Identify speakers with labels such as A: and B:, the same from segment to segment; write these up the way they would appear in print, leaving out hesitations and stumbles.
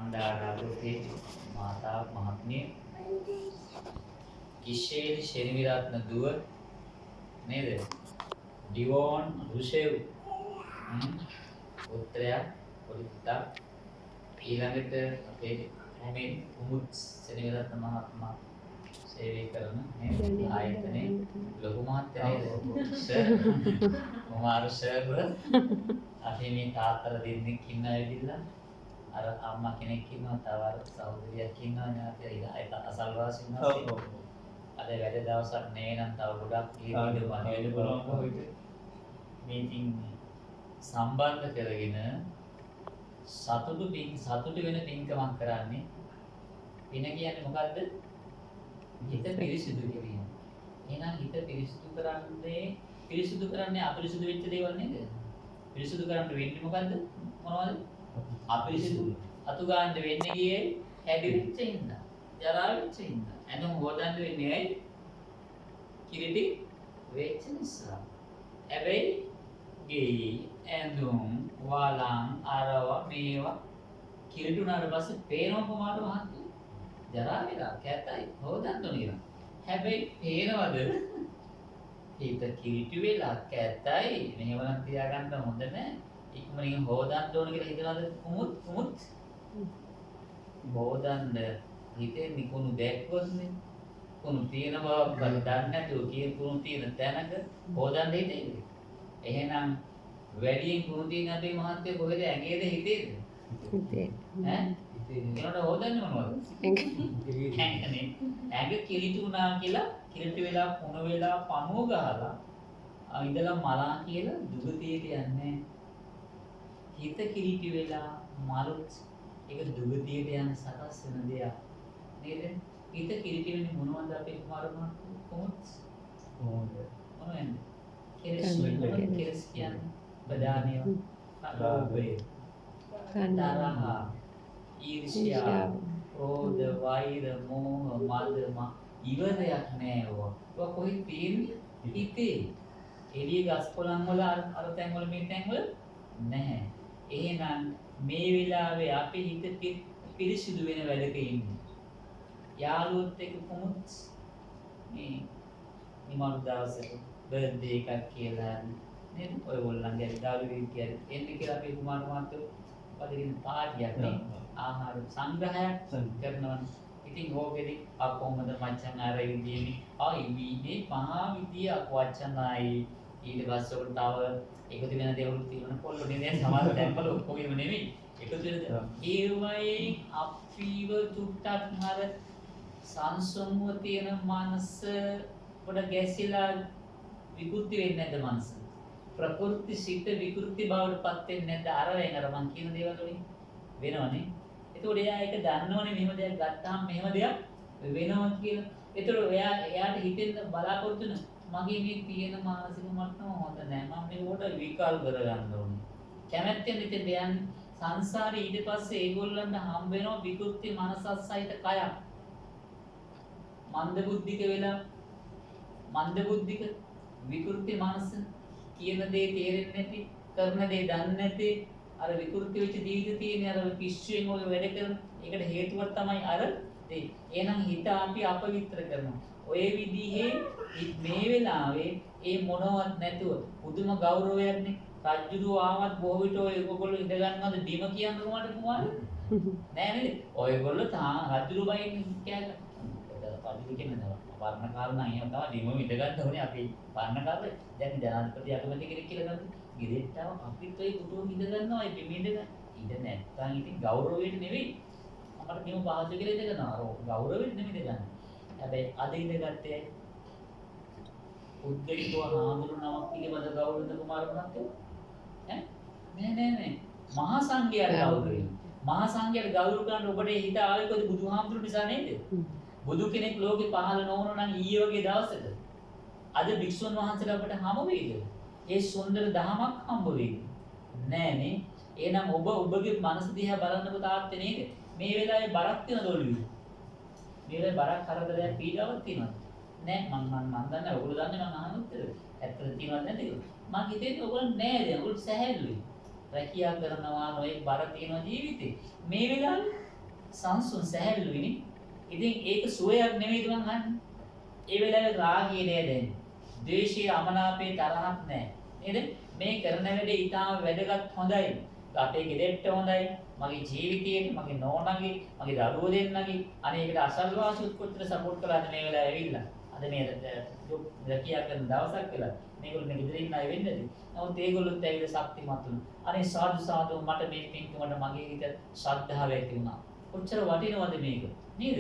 A: අන්දාරාගතේ මාතා මහත්මිය කිෂේලි ශෙනවිරත්න දුව නේද? ඩිවෝන් රුෂෙව් පුත්‍රයා පොඩි පුතා ඊළඟට අපේ මේ කුමුත් ශෙනවිරත්න මහත්මයා සේවය කරන මේ ආයතනයේ ලොකු මහත්තයා නේද? සර් කුමාර සර් අපි මේ තාත්තලා දෙන්නෙක් ඉන්න ඇවිල්ලා අර අම්මා කෙනෙක් ඉන්නවා තව අර සහෝදරියක් ඉන්නවා ඥාතිය ඒක අසල්වාසී ඉන්නවා. අද වැඩ දවසක් නෙවෙනම් තව ගොඩක් කීපෙද වණිවෙන්න බලන්න කොහෙද මේකින් සම්බන්ධ කරගෙන සතුටු වෙන පින්කමක් කරන්නේ. පින කියන්නේ මොකද්ද? හිත පිරිසිදු කිරීම. එහෙනම් හිත පිරිසිදු කරන්නේ අපිරිසිදු වෙච්ච දේවල් නේද? පිරිසිදු කරන්න වෙන්නේ මොකද්ද? මොනවද? අපිරිසිදු. අතු ගන්න වෙන්නේ ගියේ හැදිරිච්ච හින්දා. ජරා වෙච්ච හින්දා. එනම් හොදන්න වෙන්නේ ඇයි? කිරිටි වෙච්ච නිසා. හැබැයි ගේ ඇඳුම් වලං අරව මේවා කිරිටුනාට පස්සේ පේනව කොමාට මහත්තු ජරා වෙලා කැතයි හොදන්න ඕනේ. හැබැයි පේනවද? හිත කිරිටි වෙලා කැතයි මෙහෙම තියාගන්න හොඳ නැහැ. ඉක්මනින් හොදන්න ඕන කියලා හිතනවාද? කුමුත් හොදන්න හිතේ නිකුණු දැක්කොත්නේ කුණු තියෙන බව දන්නේ නැතුව කියන කුණු තියෙන තැනක හොදන්න හිතේ. එහෙනම් වැඩියෙන් කුණු තියෙන අපේ මහත්තයා කොහෙද ඇඟේද හිතේද? හිතේ. ඈ? ඒකට හොදන්නේ මොනවද? ඇඟනේ. ඇඟ කිලිටුනා කියලා කිලිටු වෙලා කුණු වෙලා පණුව ගහලා ඉඳලා මලා කියලා දුගතියට යන්නේ. හිත කිලිටි වෙලා මලුත් ඒක දුගතියට යන සකස් වෙන දෙයක්. නේද? හිත කිලිටි වෙන්නේ මොනවද අපේ කුමාර මහත්තයෝ? මොනවද? කෙලස් කියන්නේ බදානිය ලෝභය තරහ ඊර්ෂ්‍යා ක්‍රෝධ වෛර මෝහ මද ඉවරයක් නෑ ඔය කොහෙද තියෙන්නේ? හිතේ. එළිය ගස් කොළන් වල අර තැන් වල මේ තැන් වල නැහැ. එහෙනම් මේ වෙලාවේ අපි හිත පිරිසිදු වෙන වැඩක ඉන්නේ. යාළුවොත් එක්ක කොමුත් මේ නිමල් දවසක බර්ත්ඩේ එකක් කියලා නේද? ඔයගොල්ලන්ගේ දවල්වල කියන්නේ එන්නේ කියලා අපේ කුමාර මහත්තයෝ පදින පාටියක් නේ ආහාර සංග්‍රහයක් කරනවා. ඉතින් ඕකෙදි කොහොමද මචං අර විදියනේ මේ මහා විදිය වචනයි ඊට පස්සේ උන් තව එකතු වෙන දේවල් තියෙන පොල්ලෝනේ දැන් සමහර තැන්වල ඔක්කොගෙම නෙමෙයි එකතු වෙන ඒ වගේ අපිව තුට්ටක් මර සංසම්ව තියෙන මනස පොඩ ගැසිලා විකෘති වෙන්නේ නැද්ද මනස? ප්‍රකෘති සිත විකෘති බවට පත් වෙන්නේ නැද්ද? අර වෙන අර මං කියන දේවල් වලින් වෙනවනේ. ඒතකොට එයා ඒක දන්නවනේ මෙහෙම දෙයක් ගත්තාම මෙහෙම දෙයක් වෙනවා කියලා. ඒතකොට එයාට හිතෙන්න බලාපොරොත්තු වෙන මගේ මේ තියෙන මානසික මට්ටම හොඳ නැහැ. මම මේකට විකල්ප කරගන්න ඕනේ. කැමැත්තෙන් ඉතින් දැන් සංසාරේ ඊට පස්සේ ඒගොල්ලන්ට හම්බ වෙනවා විකෘති මනසත් සහිත කයක්. මන්ද බුද්ධික වෙලා මන්ද බුද්ධික විකෘති මනස කියන දේ තේරෙන්නේ නැති කරන දේ දන්නේ නැති අර විකෘති වෙච්ච ජීවිත තියෙන අර පිස්සුවෙන් වගේ වැඩ කරන ඒකට හේතුවක් තමයි අර ඒ. එහෙනම් හිත අපි අපවිත්‍ර කරනවා. ඔය විදිහේ මේ වෙලාවේ ඒ මොනවත් නැතුව පුදුම ගෞරවයක්නේ. රජුරු ආවත් බොහෝ විට ඔයගොල්ලෝ ඉඳ ගන්නවද බිම කියන්නේ කොහොමද කුමාර? නෑ නේද? ඔයගොල්ලෝ රජුරු බයින් කියන්නේ පදිලි කියන්නේ වර්ණ කාරණා එහෙම තමයි බිම ඉඳ ගන්න ඕනේ අපි වර්ණ කාරණා. දැන් ජනාධිපති අගමැති කෙනෙක් කියලා ගන්න. ගෙදෙට්ටව අපිත් ඔය පුදුම ඉඳ ගන්නවා ඒ බිම ඉඳ ගන්න. ඉඳ නැත්තම් ඉතින් ගෞරවයෙන් නෙවෙයි. අපිට බිම පහසු කියලා ඉඳ ගන්නවා. ගෞරවයෙන් නෙමෙයි ඉඳ ගන්න. හැබැයි අද ඉඳගත්තේ උද්ගලිකව හාමුදුරුවෝ නමක් පිළිබඳ ගෞරවද කුමාර මහත්තයෝ? නෑ. මහා සංඝයාට ගෞරවය. මහා සංඝයාට ගෞරව කරන්න ඔබට හිත ආවේ කොහොමද? බුදුහාමුදුරුවෝ නිසා නේද? බුදු කෙනෙක් ලෝකේ පහළ නොවුණා නම් ඊයේ වගේ දවසක අද භික්ෂුන් වහන්සේලා අපට හමු වෙයිද? ඒ සුන්දර දහමක් හම්බ වෙයිද? නෑනේ. එහෙනම් ඔබගේ මනස දිහා බලන්නකො තාත්තේ නේද? මේ වෙලාවේ බරක් තියෙන දොළුවේ. මේ බරක් කරදරයක් පීඩාවක් තියෙනවා. නෑ මං දන්නේ ඔයගොල්ලෝ දන්නේ මං අහන උත්තර. ඇත්තට තියෙනවද නැද්ද කියලා. මං හිතන්නේ ඔයගොල්ලෝ නෑ දැන් ඔයගොල්ලෝ සැහැල්ලුයි. රැකියාව කරනවා නොයෙක් බර තියෙනවා ජීවිතේ. මේ වෙලාවේ සංසුන් සැහැල්ලුයිනේ. ඉතින් ඒක සුවයක් නෙමෙයිද මං අහන්නේ. ඒ වෙලාවේ රාගය නේද එන්නේ. ද්වේෂය, අමනාපේ, තරහක් නැහැ. නේද? මේ කරන වැඩේ ඊටාම වැදගත් හොඳයි. අපේ ගෙදරට හොඳයි. මගේ ජීවිතේට, මගේ නෝනාගේ, මගේ දරුවෝ දෙන්නගේ අනේකට අසල්වාසුත් කොච්චර සපෝට් කළාද මේ වෙලාවේ ඇවිල්ලා. අද මේ රැකියා කරන දවසක් කියලා. මේගොල්ලෝ මේ ගෙදර ඉන්න අය වෙන්නද? නමුත් ඒගොල්ලොත් ඇවිල්ලා ශක්තිමත් වුණා. අනේ සාදු සාදු මට මේ පින්කමට මගේ හිත ශ්‍රද්ධාව ඇති වුණා. කොච්චර වටිනවද මේක? නේද?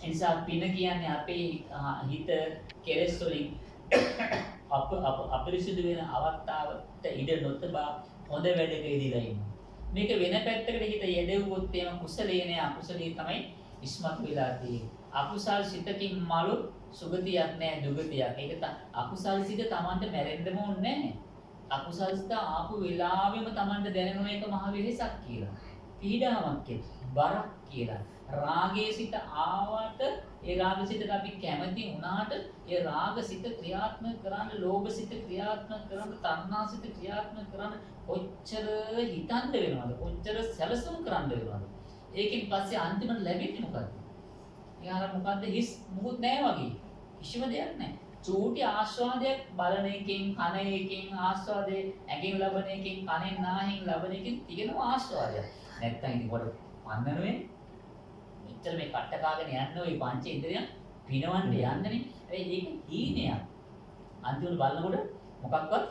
A: එනිසා පින කියන්නේ අපේ හිත කෙලෙස් වලින් අපිරිසිදු වෙන අවස්ථාවට ඉඩ නොතබා හොඳ වැඩක යෙදিলা ඉන්නවා. මේක වෙන පැත්තකට හිත යෙදෙව්වොත් එම කුසලයේ නෑ අකුසලයේ තමයි ඉස්මතු වෙලා තියෙන්නේ. අකුසල් සිතකින් මලු සුගතියක් නෑ දුගතියක්. ඒක අකුසල් සිත Tamanට මැරෙන්නම ඕනේ නෑ. අකුසල් සිත ආපු වෙලාවෙම Tamanට දැනෙන එක මහ වෙහෙසක් කියලා. පීඩාවක් කියලා. බරක් කියලා. රාගයේ සිත ආවට ඒ රාග සිතට අපි කැමති වුණාට ඒ රාග සිත ක්‍රියාත්මක කරන්න, ලෝභ සිත ක්‍රියාත්මක කරන්න, තණ්හා සිත ක්‍රියාත්මක කරන්න කොච්චර හිතන්න වෙනවද? කොච්චර සැලසුම් කරන්න වෙනවද? ඒකෙන් පස්සේ අන්තිමට ලැබෙන්නේ මොකද්ද? එයාලා මොකද්ද? හිස් මුකුත් නැහැ වගේ. කිසිම දෙයක් නැහැ. චූටි ආස්වාදයක් බලන එකෙන්, කන එකෙන් ආස්වාදේ, ඇඟෙන් ලබන එකෙන්, කනෙන් නාහෙන් ලබන එකෙන් තියෙනවා ආස්වාදයක්. නැත්තම් ඉතින් කොට පන්නන වෙන්නේ මෙච්චර මේ කට්ට කාගෙන යන්න ওই පංච ඉන්ද්‍රියන් පිනවන්න යන්නනේ. හැබැයි ඒක හීනයක්. අන්තිමට බලනකොට මොකක්වත්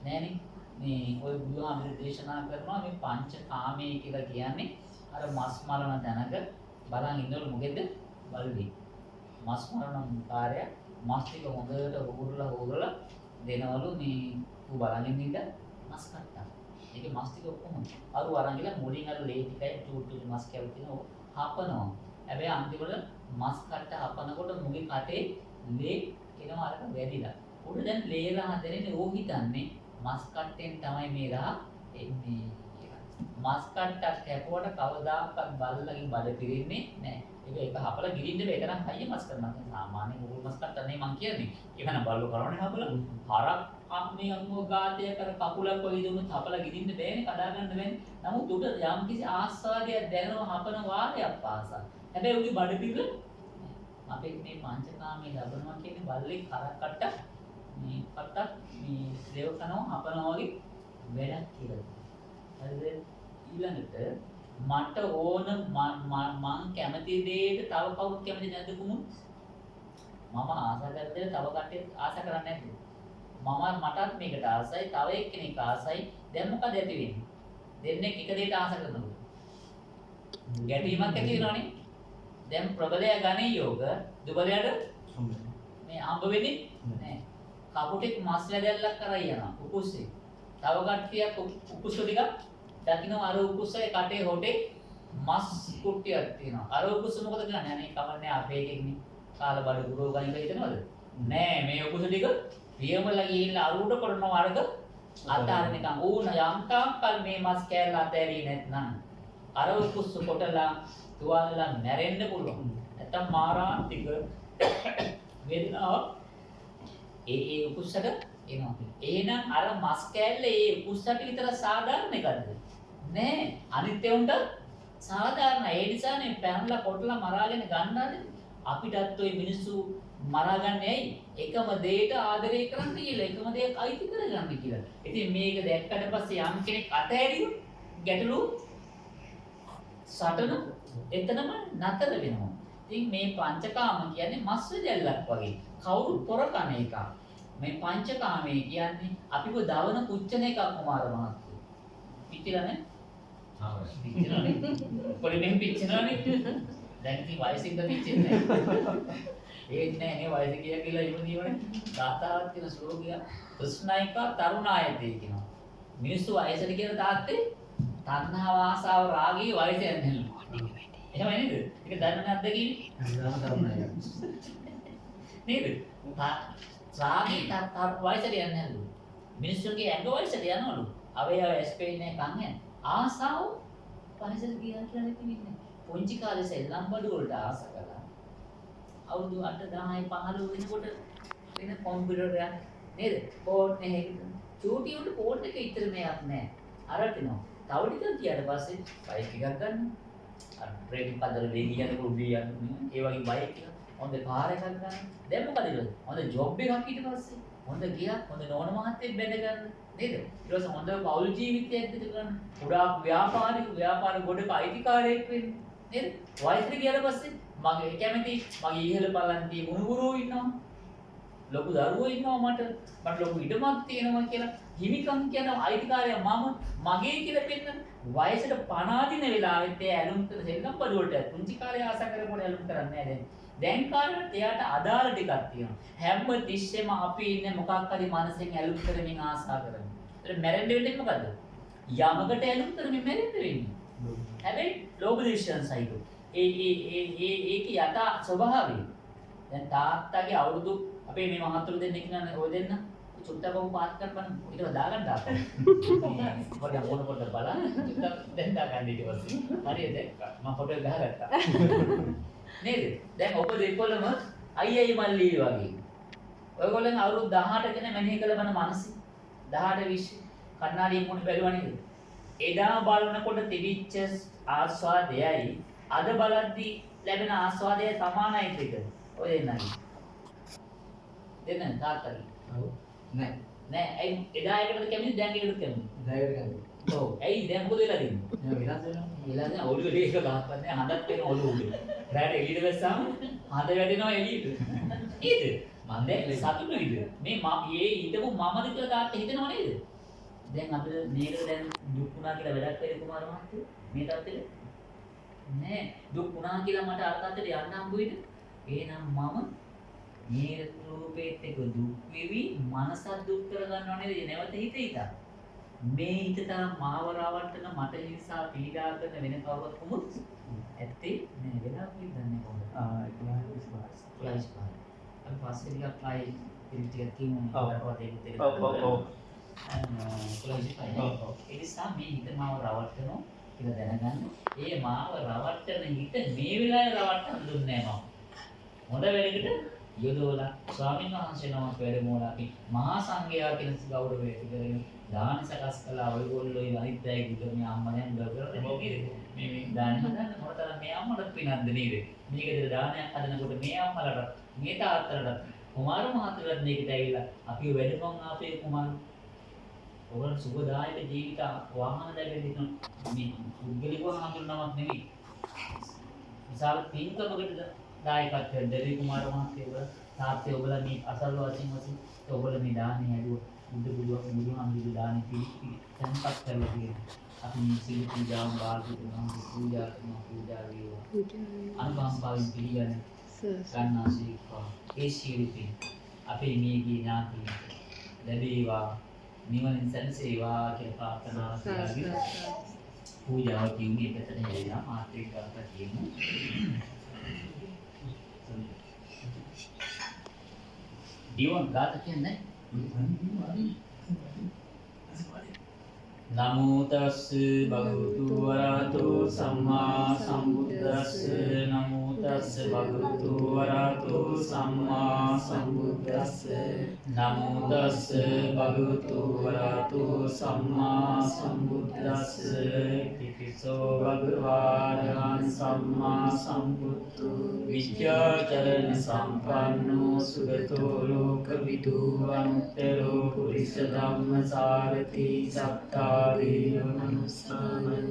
A: නැහනේ. මේ ඔය බුදුහාමුදුරු දේශනා කරනවා මේ පංච කාමයේ කියලා කියන්නේ අර මස් මරණ තැනක බලන් ඉන්නවලු මොකෙද? බලුවේ. මස් මරණ කාර්යය මස් ටික හොඳට හොරලා දෙනවලු මේ ඌ බලන් ඉන්න මස් කට්ටා. ඒකේ මස් ටික ඔක්කොම අරු අරන් ගිහලා මුලින් අර ලේ ටිකයි චූටි මස් කැවි තියෙන හපනවා. හැබැයි අන්තිමට මස් කට්ට හපනකොට මුගේ කටේ ලේ එනවා අරක වැඩිලා. උඩ දැන් ලේ රහ දෙන්නේ ඕ හිතන්නේ මස් කට්ටෙන් තමයි මේ රහ එන්නේ කියලා. මස් කට්ටක් කැපුවට කවදාකවත් බල්ලගේ බඩ පිරෙන්නේ නැහැ. ඒක හපලා ගිරින්න බෑ. ඒක නම් හයිය මස් කරනවා. සාමාන්‍ය මුගුල් මස් කට්ට නෙමෙයි මං කියන්නේ. ඒක නම් බල්ලෝ කරවන්නේ හපලා. හරක් අම්මේ අම්මෝ ගාතය කර කකුලක් වගේ දුන්නොත් හපලා ගිරින්න බෑනේ, කඩා ගන්න බෑනේ. නමුත් උඩ යම් කිසි ආස්වාදයක් දැනෙනවා හපන වාරයක් පාසා. හැබැයි උගේ බඩ පිරල අපේ මේ පංචකාමයේ ලබනවා කියන්නේ බල්ලේ කරක් කට්ට මේ කට්ටක් මේ දේව කනවා හපනවා වගේ වැඩක් කියලා. හරිද? ඊළඟට මට ඕන මං කැමති දෙයට තව කවුරුත් කැමති නැද්ද කුමුත්? මම ආසා කරන දේ තව කට්ටිය ආසා කරන්නේ නැද්ද? මටත් මේකට ආසයි, තව එක්කෙනෙක් ආසයි. දැන් මොකද ඇති වෙන්නේ? දෙන්නේ එක දෙයට ආසා කරනකොට ගැටීමක් ඇති වෙනවනේ. දැන් ප්‍රබලය ගණේ යෝග දුබලයට මේ අඹ වෙන්නේ නැහැ. කපුටෙක් මස් වැදල්ලක් කරා යනවා උකුස්සේ. තව කට්ටියක් උකුස්ස ටික දකින්න අර උකුස්සේ කටේ හොටේ මස් කුට්ටියක් තියෙනවා. අර උකුස්ස මොකද කරන්නේ? අනේ කමන්නේ අපේ එකෙක්නේ. කාල බඩ ගුරෝ ගණන් කියලා හිතනවද? නෑ මේ උකුස්ස ටික පියමලා ගිහිල්ලා අරුඩ කරනවා අරක අතාරින නිකන් ඕන යම්තාම් කල් මේ මස් කෑල්ල අතෑරියේ නැත්නම් අර උකුස්ස කොටලා තුවාලලා මැරෙන්න පුළුවන්. නැත්තම් මාරාන්තික වේදනාවක් ඒ උකුස්සට එනවා. එහෙනම් අර මස් කෑල්ල ඒ උකුස්සට විතර සාධාරණ එකක්ද? නෑ. අනිත් ඒවුන්ට සාධාරණ. ඒ නිසානේ පැනලා කොටලා මරාගෙන ගන්නානේ. අපිටත් ඔය මිනිස්සු මරාගන්නේ ඇයි? එකම දෙයට ආදරය කරන්න කියලා, එකම දෙයක් අයිති කරගන්න කියලා. ඉතින් මේක දැක්කට පස්සේ යම් කෙනෙක් අතහැරියොත් ගැටලු සටන එතනම නතර වෙනවා. ඉතින් මේ පංචකාම කියන්නේ මස් වැදල්ලක් වගේ. කවුරු පොර කන එක. මේ පංචකාමයේ කියන්නේ අපිව දවන කුච්චන එකක් කුමාර මහත්තයෝ. පිටිලානේ? ආ පිටිලානේ. පොලිමෙන් පිටිනානේ. දැන් ඉතින් වයසින්ද පිටින්නේ නැහැ. ඒත් නෑ නේ වයස කියලා ඉවදීවනේ. තාත්තාවත් කියන ශ්ලෝකය තෘෂ්ණයික තරුණායතේ කියනවා. මිනිස්සු වයසට කියන තාත්තේ තණ්හාව ආසාව රාගී වයස යන්නේ. එහෙම නේද? ඒක දන්නේ නැද්ද කියන්නේ? නේද? රාගී වයසට යන්නේ නැලු. මිනිස්සුන්ගේ ඇඟ වයසට යනවලු. අවයව ස්පේන්නේ කන් යන. ආසාව වයසට ගියා කියලා නෙමෙයි. පොන්චි කාලේ සෙල්ලම් බඩු වලට ආස කළා. අවුරුදු 8 10 15 වෙනකොට වෙන කම්පියුටර් එකක් නේද? ෆෝන් එකේ චූටි උඩ ෆෝන් එක ඉතර මේක් නැහැ. අරටිනවා. තව ටිකක් ගියාට පස්සේ බයික් එකක් ගන්න. බ්‍රේක් පදර දෙවි යන කුඩිය යන ඒ වගේ බයික් එක හොඳ කාර් එකක් ගන්න. දැන් මොකද ඒක? හොඳ ජොබ් එකක් ඊට පස්සේ. හොඳ ගියක් හොඳ නෝන මහත්තයෙක් බැඳ ගන්න. නේද? ඊට පස්සේ හොඳ පෞල් ජීවිතයක් ගත කරන්න. ගොඩාක් ව්‍යාපාර ගොඩක අයිතිකාරයෙක් වෙන්න. නේද? වයසට ගියාට පස්සේ මගේ කැමති මගේ ඉහළ පලන්තියේ මුණුබුරෝ ඉන්නවා. ලොකු දරුවෝ ඉන්නවා මට ලොකු ඉඩමක් තියෙනවා කියලා හිමිකම් කියන අයිතිකාරයා මම මගේ කියලා පෙන්නන වයසට පණ අදින වෙලාවෙත් ඒ ඇලුම් කරන සෙල්ලම් බඩ වලට පුංචි කාලේ ආසා කරපොඩ ඇලුම් කරන්නේ නැහැ දැන් කාලේට එයාට අදාළ ටිකක් තියෙනවා හැම තිස්සෙම අපි ඉන්නේ මොකක් හරි මනසෙන් ඇලුම් කරමින් ආසා කරමින් ඒත් මැරෙන්න වෙන්නේ මොකද්ද යමකට ඇලුම් කරමින් මැරෙන්න වෙන්නේ හැබැයි ලෝභ දේශයන් සහිතව ඒක යථා ස්වභාවය දැන් තාත්තගේ අවුරුදු අපේ මේ මහතුරු දෙන්නෙක් නෑ ඔය දෙන්න චුට්ටකම පාස් කරපන් ඊට දාගන්න දාපන් පොඩ්ඩක් පොඩ්ඩක් බලන්න චුට්ටක් දැන් දාගන්න ඊට පස්සේ හරියද මම ෆොටෝ එක ගහගත්තා නේද දැන් ඔබ දෙකොල්ලම අයියයි මල්ලි වගේ ඔයගොල්ලන් අවුරුදු 18 කෙනෙක් මෙනෙහි කළ බන මානසි 18 20 කන්නාඩියෙන් මොන බැලුවා නේද එදා බලනකොට තිබිච්ච ආස්වාදයයි අද බලද්දී ලැබෙන ආස්වාදය සමානයි දෙක ඔය දෙන්නයි දෙන්න තාත්තගේ ඔව් නෑ ඇයි එදා එකකට කැමති දැන් එකකට කැමති දැන් එකට කැමති ඔව් ඇයි දැන් මොකද වෙලා තියෙන්නේ දැන් වෙනස් වෙනවා ඔළුව දෙක ගහපන්නේ හඳක් වෙන ඔළුව උඩ රැට එළියට වැස්සාම හඳ වැටෙනවා එළියට නේද මම දැන් සතුටුයිද මේ මම හිතපු මමද කියලා තාත්තා හිතනව නේද දැන් අපිට මේකට දැන් දුක් වුණා කියලා වැඩක් වෙයි කුමාර මහත්තයෝ මේ තාත්තේ නෑ දුක් වුණා කියලා මට අර තාත්තට යන්න හම්බුයිද එහෙනම් මම මේ රූපේත් එක්ක දුක් වෙවි මනස දුක් කරගන්නව නේද නැවත හිත මේ හිත තරම් මාව රවට්ටන මට හිංසා පීඩා කරන වෙන කවුරුත් කොමුත් ඇත්තේ නෑ වෙනවා කියන්නේ කොහොමද ක්ලාස් පාස් අපි පස්සේ ටිකක් ආයේ ටිකක් කියමු ඒ නිසා මේ හිත මාව රවට්ටනවා කියලා දැනගන්න ඒ මාව රවට්ටන හිත මේ වෙලාවේ රවට්ටන්න දුන්නේ නෑ මම හොඳ වෙලෙකට යොදවලා ස්වාමීන් වහන්සේ නමක් වැඩමවලා අපි මහා සංඝයා කියන ගෞරවය පිළිගෙන දාන සකස් කළා ඔයගොල්ලෝ ඒ අනිත්‍යයි බුදුමේ අම්මයන් ගෞරව නේද මේ දාන හදන්න මොකටද මේ අම්මලට පිනක්ද නේද මේකද දානයක් හදනකොට මේ අම්මලට මේ තාත්තලට කුමාර මහත්තයලට මේකට ඇවිල්ලා අපි වැඩමන් ආපේ කුමාර ඔයගොල්ලෝ සුබදායක ජීවිත වාහන දැකගෙන මේ පුද්ගලිකව හඳුන්වනවක් නෙවෙයි විශාල පින්කමකට දායකත්වයෙන් දෙවි කුමාර මහත්තයෝ තාත්තේ ඔයගොල්ලෝ මේ අසල්වාසීන් වශයෙන් ඔයගොල්ලෝ මේ දානේ හැදුවා බුදුහාමුදුරුවෝ දානේ පිළිපි තැන්පත් කරලා තියෙනවා අපි මේ සීල පූජාව බාල්පුතුන් පූජා කරන පූජා වේවා අනුකම්පාවෙන් පිළිගන්න ගන්නාසීකවා ඒ ශීලපේ අපේ මේගේ ඥාති ලැබේවා නිවනින් සැනසේවා කියලා ප්‍රාර්ථනා කරලා පූජාව කියන්නේ පැත්තට හැරිලා මාත්‍රික කරලා කියමු දිවන් ගාත කියන්නේ නමෝ තස්ස භගවතු වරහතෝ සම්මා සම්බුද්දස්ස නමෝ තස්ස භගවතු වරහතෝ සම්මා සම්බුද්දස්ස නමෝ තස්ස භගවතු වරහතෝ සම්මා සම්බුද්දස්ස තිසෝ භගවාන් සම්මා සම්බුද්ධ විද්‍යාචරණ සම්පන්නෝ සුගතෝ ලෝකවිදු අනුත්තරෝ පුරිස ධම්මසාරති සත්තා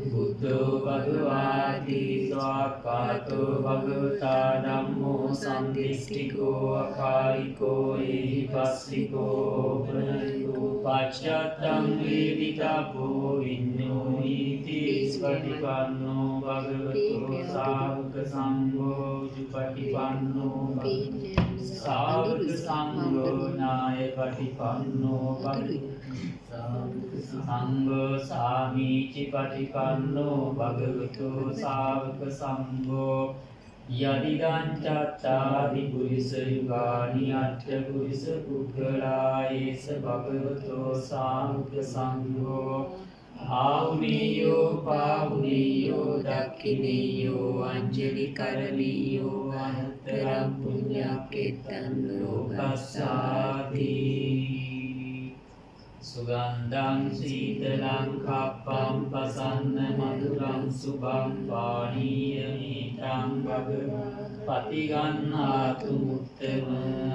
A: බුද්ධෝ භගවාති ස්වාක්ඛාතෝ භගවතා ධම්මෝ සම්දිස්තිකෝ අකාලිකෝ ඒහිපස්සිකෝ ප්‍රණයෝ පච්චත්තං වේදිතබ්බෝ විඤ්ඤෝ ඊති ස්වටිපන්නෝ භගවතෝ සාවක සංඝෝ ජුපටිපන්නෝ සාවක සංඝෝ නායකටිපන්නෝ භගවතෝ සංඝෝ සාමීචි පටිපන්නෝ භගවතු ශාවක සංඝෝ යදිදං චත්තාරි පුරිස යුගානි අට්ඨ පුරිස පුද්ගලායේස භගවතු ශාවක සංඝෝ ආහුනීයෝ පාහුනීයෝ දක්ඛිනීයෝ අංජලි කරණීයෝ අනුත්තරං පුඤ්ඤක්කෙත්තං ලෝකස්සාති සුගන්ධං සීතලං කප්පං පසන්න මధుරං සුභං පානීය නීතං භගවා පතිගන්නාතු මුත්තම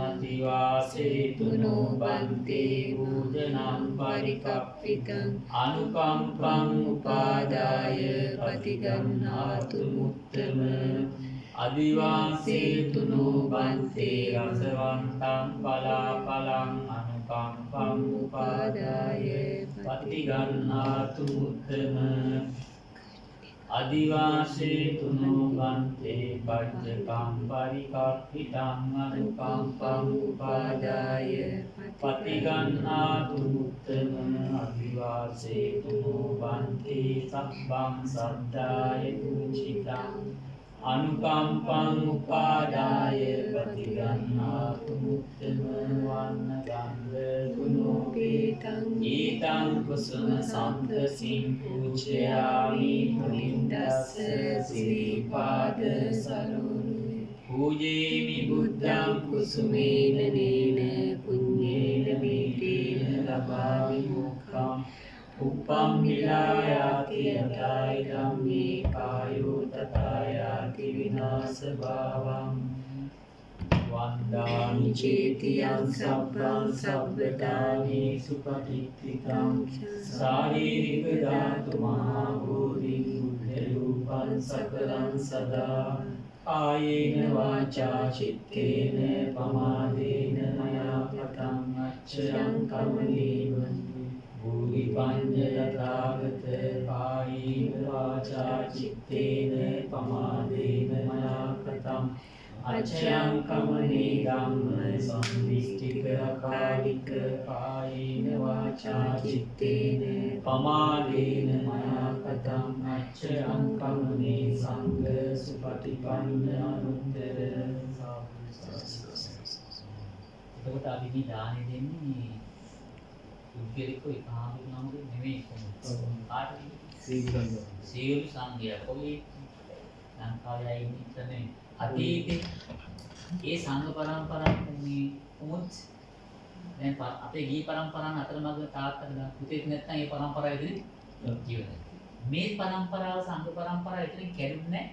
A: අතිවාසේතු නොබන්තේ භෝජනං පරිකප්පිතං අනුකම්පං උපාදාය පතිගන්නාතු මුත්තම අදිවාසේතු නොබන්තේ රසවන්තං පලාපලං අනුකම්පං උපාදාය පතිගන්නාතු මුත්තම අදිවාසේතු නොබන්තේ පච්චකම් පරිකප්පිතං අනුකම්පං උපාදාය පතිගන්නාතු මුත්තම අදිවාසේතු නොබන්තේ සබ්බං සද්ධාය පුච්චිතං අනුකම්පං උපාදාය පතිගන්නාතු මුත්තම වන්න ගන්ධ ගුණෝපේතං ඊතං කුසුම සම්පසින් පූජයාමි මුනින්දස්ස සිරිපාද සරෝණි පූජේමි බුද්ධං කුසුමේන නේන පුඤ්ඤේන මීතේන ලබාමි මොක්ඛං uppam vilayati yatai dhammi kayo tatayati vinasa bhavam vandani cetiyam sabbam sabbadani supatittikam saririka dhatu mahabodhi buddha-rupan sakalam sada kayena vaca cittena pamadena maya patam acchayam kamaneva Budi panjayatagata kayena vaca cittena pamadena maya katam acchayam kamane dhamma samvistika akalika kayena vaca cittena pamadena maya katam acchayam kamane sangha supatipanna anuttara එතකොට අපි මේ දානෙ දෙන්නේ උද්ගලිකව ඒකාන්ත නමක නෙමෙයි කොහොමද? කාටද? සියලු සංඝයා කොහේ ලංකාවේ ඉන්නේ අතීතේ ඒ සංඝ පරම්පරාව මේ කොහොමද? දැන් අපේ ගී පරම්පරාව අතරමඟ තාත්තලා පුතේත් නැත්නම් ඒ පරම්පරාව ඉදිරි ජීවිතය. මේ පරම්පරාව සංඝ පරම්පරාව ඉදිරි කැඩුන්නේ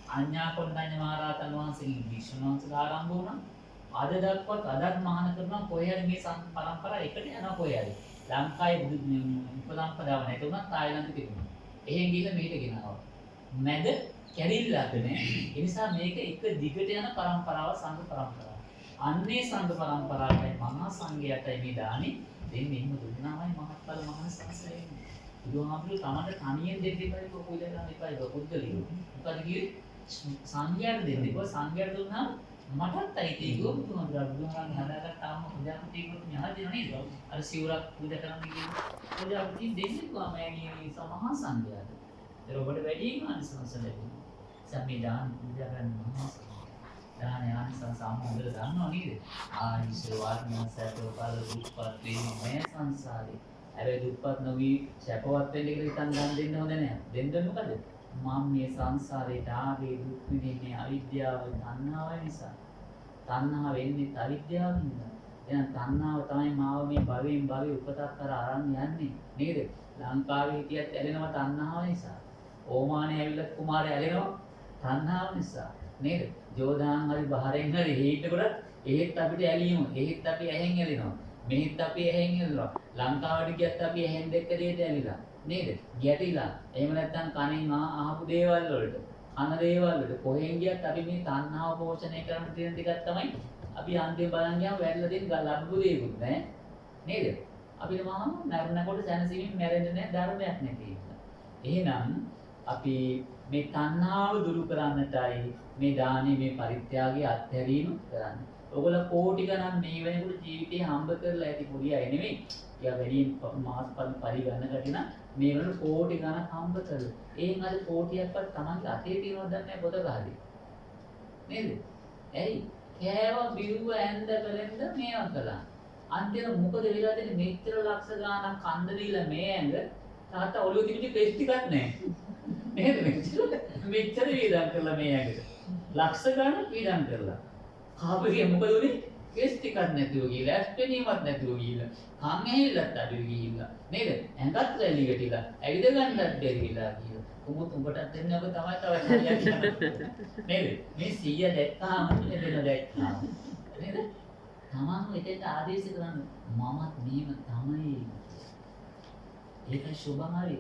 A: අඤ්ඤා කොණ්ඩඤ්ඤ මහරහතන් වහන්සේගේ විශ්වනාථලා ආරම්භ වුණා. අද දක්වත් අදත් මහාන කරනවා කොහේ හරි මේ පරම්පරාව එකට යනවා කොහේ හරි. ලංකාවේ උපසම්පදාව නැති වුණා තායිලන්තෙ තිබුණා. එහෙන් ගිහලා මෙහෙට ගෙනාවා. මැද කැරිල්ලක් නෑ. ඒ නිසා මේක එක දිගට යන පරම්පරාව සංඝ පරම්පරාව. අන්නේ සංඝ පරම්පරාවයි මහා සංඝයාටයි මේ දානේ දෙන්නේ. එහෙම දුන්නාමයි මහත්ඵල මහා සංසය. බුදුහාමුදුරුවෝ තමන්ට තනියෙන් දෙන්න එපා ඒක පොඩි කරන්න එපා ඒක පුද්ගලියෝ. මොකද කිව්වේ සංඝයාට දෙන්න එපා සංඝයාට දුන්නා මටත් අයිති ඒක බුදුහාමුදුරුවෝ හදාගත්තාම ප්‍රජාපති ගුරු ඥාන දෙනවා නේද? අර සිවුරක් පූජා කරන්න කියන ප්‍රජාපති දෙන්නේ කොහමයි සමහා සංඝයාට. ඒක ඔබට වැඩි ආනිසංස ලැබෙනවා. සම්මිදාන පූජා කරන මහා දාන ආනිසංස සාමෝදර දන්නව නේද? ආනිසවාත්ම සැපව බල දුප්පත් වීම මේ සංසාරේ. හැබැයි දුප්පත් නොවි සැපවත් වෙන්න කියලා හිතන් ගන්න දෙන්න හොඳ නැහැ. දෙන්න මොකද? මම මේ සංසාරේට ආවේ දුක් විඳින්නේ අවිද්‍යාව තණ්හාව නිසා. තණ්හාව වෙන්නේ අවිද්‍යාව නිසා. එහෙනම් තණ්හාව තමයි මාව මේ භවයෙන් භවෙ උපතක් කර අරන් යන්නේ නේද? ලංකාවේ හිටියත් ඇලෙනවා තණ්හාව නිසා. ඕමානේ ඇවිල්ලා කුමාරය ඇලෙනවා තණ්හාව නිසා නේද? ජෝදාන් හරි බහරෙන් හරි හිටිනකොට එහෙත් අපිට ඇලීම, එහෙත් අපි ඇහෙන් ඇලෙනවා. මෙහෙත් අපි ඇහෙන් ඇලෙනවා. ලංකාවට ගියත් අපි ඇහෙන් දැක්ක දෙයට ඇලිලා නේද? ගැටිලා. එහෙම නැත්නම් කනෙන් අහපු දේවල් වලට, අන දේවල් වලට කොහෙන් ගියත් අපි මේ තණ්හාව පෝෂණය කරන්න තියෙන ටිකක් තමයි අපි අන්තිම බලන් ගියාම වැඩිලා තියෙන ලබ්බු දේකුත් නෑ නේද? අපිට මහා මරණකොට සැනසීමෙන් මැරෙන්නේ නෑ ධර්මයක් නැති නිසා. එහෙනම් අපි මේ තණ්හාව දුරු කරන්නටයි මේ දානේ මේ පරිත්‍යාගයේ අත්හැරීම කරන්නේ. ඔයගොල්ලෝ කෝටි ගණන් මේ වෙනකොට ජීවිතේ හම්බ කරලා ඇති පොඩි අය නෙමෙයි. යා වැඩි මාසපල් පරිගණන කටින මේ වෙනකොට කෝටි ගණන් හම්බ කරලා. ඒන් අද කෝටියක්වත් Tamange අතේ තියනවද නැහැ පොත ගහදී. නේද? ඇයි? කෑව බිව්ව ඇඳ බලෙන්ද මේවා කළා. අන්තිම මොකද වෙලා තියෙන්නේ මෙච්චර ලක්ෂ ගාණක් කන්ද දීලා මේ ඇඟ තාත්තා ඔළුව තිබිච්ච පෙස් ටිකක් නැහැ. නේද? මෙච්චර වේදම් කරලා මේ ඇඟට. ලක්ෂ ගාණක් වේදම් කරලා. කාපේ මොකද උනේ? කෙස් ටිකක් නැතුව ගිහලා ඇස් පෙනීමක් නැතුව ගිහලා කන් ඇහිල්ලත් අඩුයි ගිහිල්ලා නේද ඇඟත් රැලි වැටිලා ඇවිද ගන්නත් බැරිලා කියලා කොමුත් උඹටත් දෙන්නේ ඔබ තමයි තව හරියක් කරන්නේ නේද මේ 100 දැක්කාම එදෙන දැක්කාම නේද තමන්ව එතෙන්ට ආදේශ කරන්නේ මමත් මෙහෙම තමයි ඒකයි සුභමාරි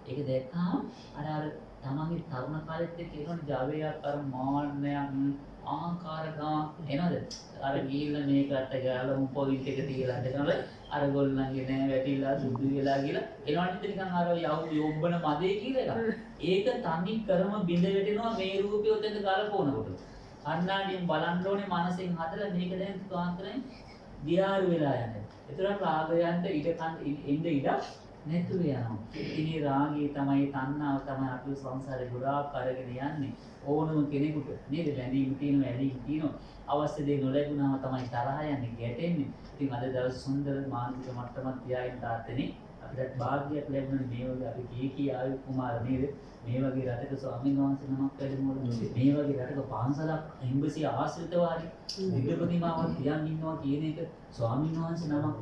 A: ඒක දැක්කාම අර තමන්ගේ තරුණ කාලෙත් කියනවනේ ජවයක් අර මාන්නයක් ආහංකාරකම් එනවද අර ගිහිල්ලා මේකට ගාලා පොයින්ට් එක තියලා හදනවල අර ගොල්ලන්ගේ නෑ වැටිලා සුදු වෙලා කියලා එනවනේ නිකන් අර යොම්බන මදේ කියලා එක ඒක තනි කරම බිඳ වැටෙනවා මේ රූපය උතෙන්ද ගලපවනකොට කණ්ණාඩියෙන් බලන්න ඕනේ මනසෙන් හදලා මේක දැන් තුආන්තරෙන් දියාරු වෙලා යන්නේ ඒතරම් රාගයන්ට ඉඳ ඉඩක් නැතුව යනවා. ඉතින් රාගය තමයි තණ්හාව තමයි අපේ සංසාරේ ගොඩාක් අරගෙන යන්නේ. ඕනම කෙනෙකුට නේද බැඳීම් තියෙනවා, ඇලීම් තියෙනවා. අවශ්‍ය දේ නොලැබුණාම තමයි තරහ යන්නේ, ගැටෙන්නේ. ඉතින් අද දවස් සුන්දර මානසික මට්ටමක් තියාගෙන තාත්තනේ අපිට වාග්යයක් ලැබුණේ මේ වගේ අපි කී ආයු කුමාර නේද? මේ වගේ රටක ස්වාමීන් වහන්සේ නමක් වැඩමවල මේ වගේ රටක පන්සලක් එම්බසි ආශ්‍රිත වාරි බුද්ධ ප්‍රතිමාවක් තියන් ඉන්නවා කියන එක ස්වාමීන් වහන්සේ නමක්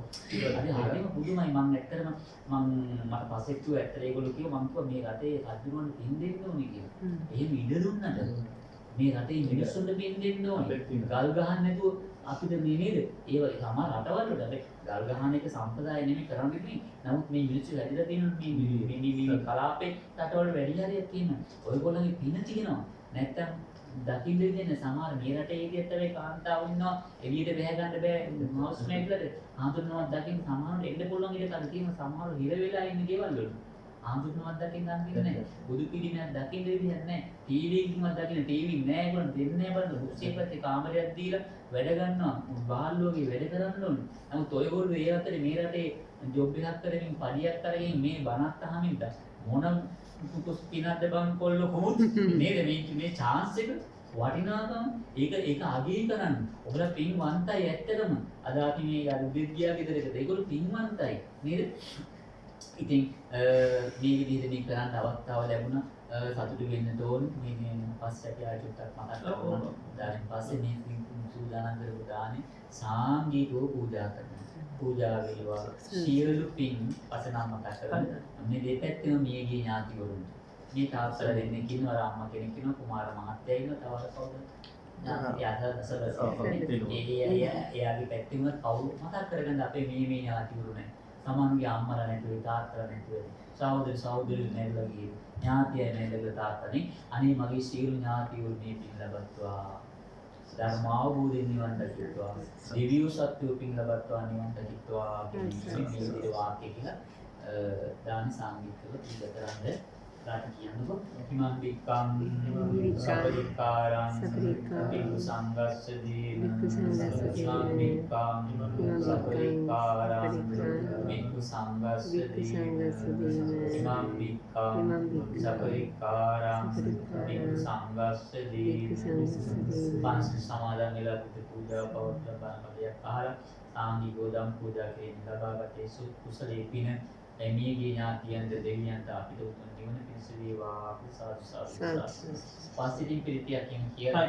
A: අද හරියම පුදුමයි මම ඇත්තටම මට පස්සේ කිව්වා ඇත්තට ඒගොල්ලෝ කිව්වා මම කිව්වා මේ රටේ රජුරවන්ට පින් දෙන්න ඕනේ කියලා. එහෙම ඉඩ දුන්නට මේ රටේ මිනිස්සුන්ට පින් දෙන්න ඕනේ. ගල් ගහන්න නැතුව අපිට මේ නේද? ඒ වගේ සමහර රටවල් වල ගල් ගහන එක සම්ප්‍රදාය නෙමෙයි කරන්නේ නේ. නමුත් මේ මිනිස්සු වැඩිලා තියෙනවා මේ කලාපේ රටවල වැඩි හරියක් තියෙනවා. ඔයගොල්ලන්ගේ පින තියෙනවා. නැත්තම් දකින්න දෙන්නේ සමහර මේ රටේ ඉදිරියට වෙයි කාන්තාවෝ ඉන්නවා එළියට බැහැ ගන්න බෑ මවුස් මේකලට ආඳුනවත් දකින්න සමහරට එන්න පුළුවන් ඉඩ කල් තියෙන සමහර හිර වෙලා ඉන්න ගෙවල් වල ආඳුනවත් දකින්න දන්නේ නැහැ බුදු පිළිමයක් දකින්න විදිහක් නැහැ ටීවී එකකින්වත් දකින්න ටීවී නැහැ ඒගොල්ලෝ දෙන්නේ නැහැ බලන්න කුස්සියකට කාමරයක් දීලා වැඩ ගන්නවා බාල්ලෝගේ වැඩ කරන්න ඕනේ නමුත් ඔයගොල්ලෝ ඒ අතරේ මේ රටේ ජොබ් එකක් කරමින් පඩියක් අරගෙන මේ බණත් අහමින්ද මොන කුස් පිනද්ද බං කොල්ල කොමුත් නේද මේ chance එක වටිනාකම ඒක අගය කරන්න ඔබලා පින්වන්තයි ඇත්තටම අද අපි මේ අලුත් ගියා ගෙදරකට ඒගොල්ලෝ පින්වන්තයි නේද ඉතින් මේ විදිහට මේ කරන්න අවස්ථාව ලැබුණා සතුටු වෙන්න ඕන මේ පස්සේ අපි ආයුක්තක් මතක් කරගන්න ඊට පස්සේ මේ සූදානම් කරපු දානේ සාංගිකව පූජා කරනවා පූජා වේවා සියලු පින් පසනාම මතක් කරගන්න මේ දෙපැත්තම මියගිය ඥාතිවරුන් මේ තාත්තලා දෙන්නේ කිනවර අම්මා කෙනෙක් ඉන්නවා කුමාර මහත්තයා ඉන්නවා තව එයාගේ පැත්තෙම කවුරු මතක් කරගන්න අපේ මේ ඥාතිවරු නැහැ සමන්ගේ අම්මලා නැතුව තාත්තලා නැතුව සහෝදර නැල්ලා ගියේ ඥාතිය නැල්ලක තාත්තනේ අනේ මගේ සියලු ඥාතිවරු මේ පින් ලබත්වා ධර්මාවබෝධයෙන් නිවන් දකිත්වා දිව්‍ය සත්‍ය පින් ලබත්වා නිවන් දකිත්වා කියන මේ වාක්‍ය කියලා දාන සංගීතවල පිළිගතරන්නේ කාට කියන්නකො ඉමං වික්කං සපරිකාරං පිටු සංගස්සදී ඉමං වික්කං සපරිකාරං පිටු සංගස්සදී ඉමං වික්කං සපරිකාරං පිටු සංගස්සදී පංච සමාදන් වෙලා පිට පූජා පවත්වන බණපදයක් අහලා සාංගිකව දම් පූජා කිරීම ලබාගත්තේ කුසලයේ පින එමියගේ ඥාතියන්ද දෙවියන්ට අපිට උතුම් නිවන පිණිස වේවා සාදු සාදු පස්සේ ඉතින් පිළිතියක් කියලා